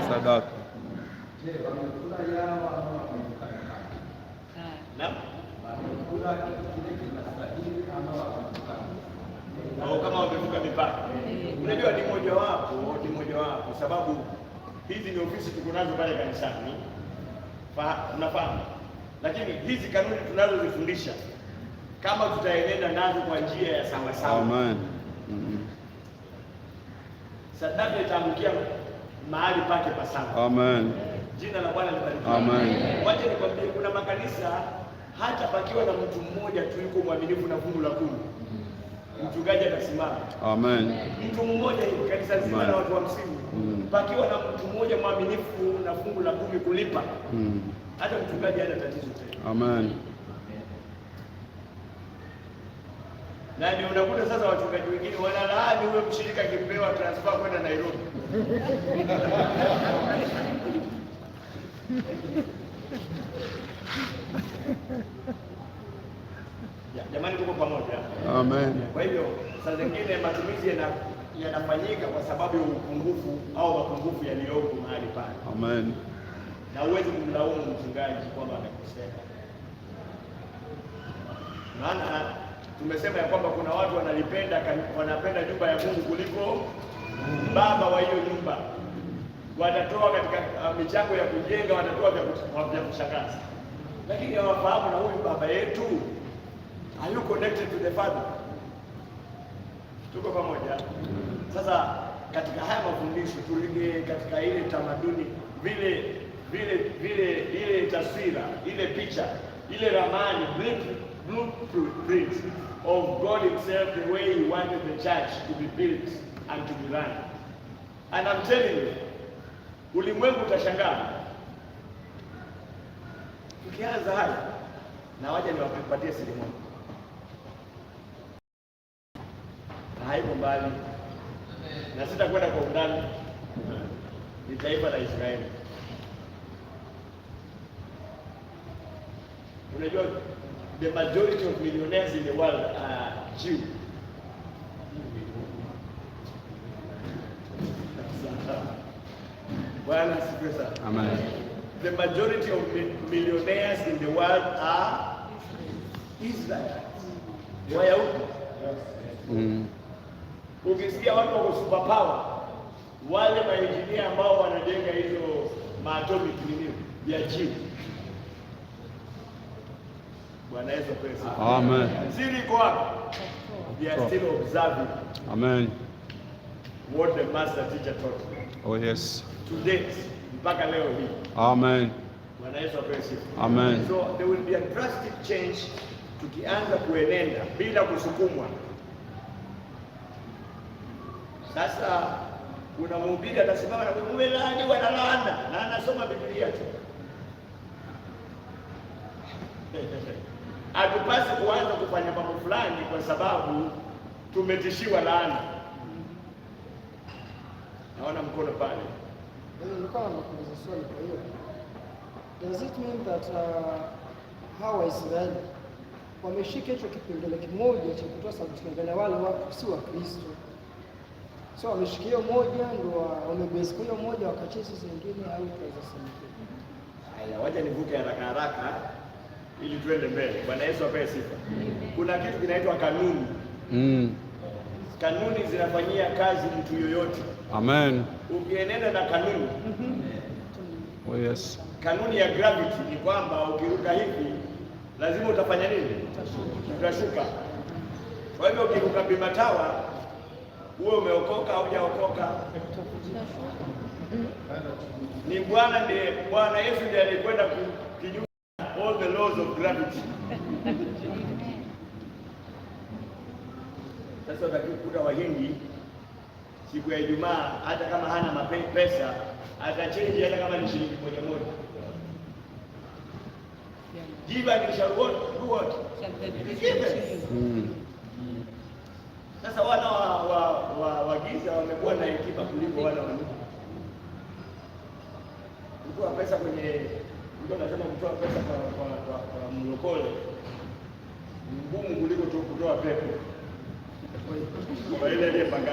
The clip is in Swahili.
sadaka. Au kama wamevuka mipaka, unajua ni mojawapo sababu hizi ni ofisi tuko nazo pale kanisani, unafahamu. Lakini hizi kanuni tunazozifundisha kama tutaenenda nazo kwa njia ya sawa sawa, amen, sadaka itaangukia mahali pake pa sawa. Amen. Jina la Bwana libarikiwe. Amen. Wacha nikwambie, kuna makanisa hata pakiwa na mtu mmoja tu yuko mwaminifu na fungu la 10, mchungaji atasimama. Amen. Mtu mmoja hivi, kanisa zima na watu 50, pakiwa na mtu mmoja mwaminifu na fungu la 10 kulipa, hata mchungaji hana tatizo tena. Amen. Na ndio unakuta sasa wachungaji wengine wanalaani huyo mshirika akipewa transfer kwenda Nairobi. Jamani, tuko pamoja. Amen. Kwa hivyo saa zingine matumizi yanafanyika kwa sababu ya upungufu au mapungufu yaliyoko mahali pale. Amen. Na huwezi kumlaumu mchungaji kwamba amekosea. Maana tumesema ya kwamba kuna watu wanapenda nyumba ya Mungu kuliko baba wa hiyo nyumba. Watatoa katika michango ya kujenga, watatoa vya kushangaza, lakini hawafahamu na huyu baba yetu, are you connected to the Father? Tuko pamoja. Sasa katika haya mafundisho turudi katika ile tamaduni, vile ile taswira, ile picha, ile ramani, blueprint of God himself, the way he wanted the church to be built and to be run. And I'm telling you, ulimwengu utashangaa tukianza haya. Na waje niwapatie siri moja, na haiko mbali na sitakwenda kwa undani. Ni taifa la Israeli. Unajua, the majority of millionaires in the world are Jew. Bwana asifiwe sana. Amen. The majority of millionaires in the world are Israelites. Wayahudi. Ukisikia watu wako superpower, wale maengineer ambao wanajenga hizo maatomic ya Jew. Bwana Yesu asifiwe. Amen. Siri iko wapi? They are still observing. Amen. What the master teacher taught. Oh yes. To date, mpaka leo hii. Amen. Bwana Yesu asifiwe. Amen. So there will be a drastic change tukianza kuenenda bila kusukumwa. Sasa kuna mhubiri anasimama na kumwelaani wanalaana na anasoma Biblia tu. Hatupasi kuanza kufanya mambo fulani kwa sababu tumetishiwa laana. Naona mkono pale. Nilikuwa nakuuliza swali. Kwa hiyo does it mean that hawa Waisraeli wameshika hicho kipengele kimoja cha kutoa sauti mbele wale watu si wa Kristo? So wameshika hiyo moja ndio wamebezi hiyo moja wakati sisi wengine, au tunaweza sema haya, wacha nivuke haraka ili tuende mbele. Bwana Yesu apewe sifa. Kuna kitu kinaitwa kanuni. Kanuni zinafanyia kazi mtu yoyote. Amen. Ukienenda na kanuni. Oh yes. Kanuni ya gravity ni kwamba ukiruka hivi lazima utafanya nini? Utashuka. Kwa hivyo ukiruka Bima Tower, uwe umeokoka au hujaokoka, ni Bwana Yesu ndiye alikwenda kinyume all the laws of gravity. Sasa utakuta Wahindi siku ya Ijumaa, hata kama hana pesa atachange, hata kama ni shilingi moja. Give and shall do what? Sasa wana wa giza wamekuwa na hekima kuliko wana wa nuru. Kutoa pesa kwenye, ndio nasema kutoa pesa kwa mlokole ngumu kuliko kutoa pepo kwa ile ile panga.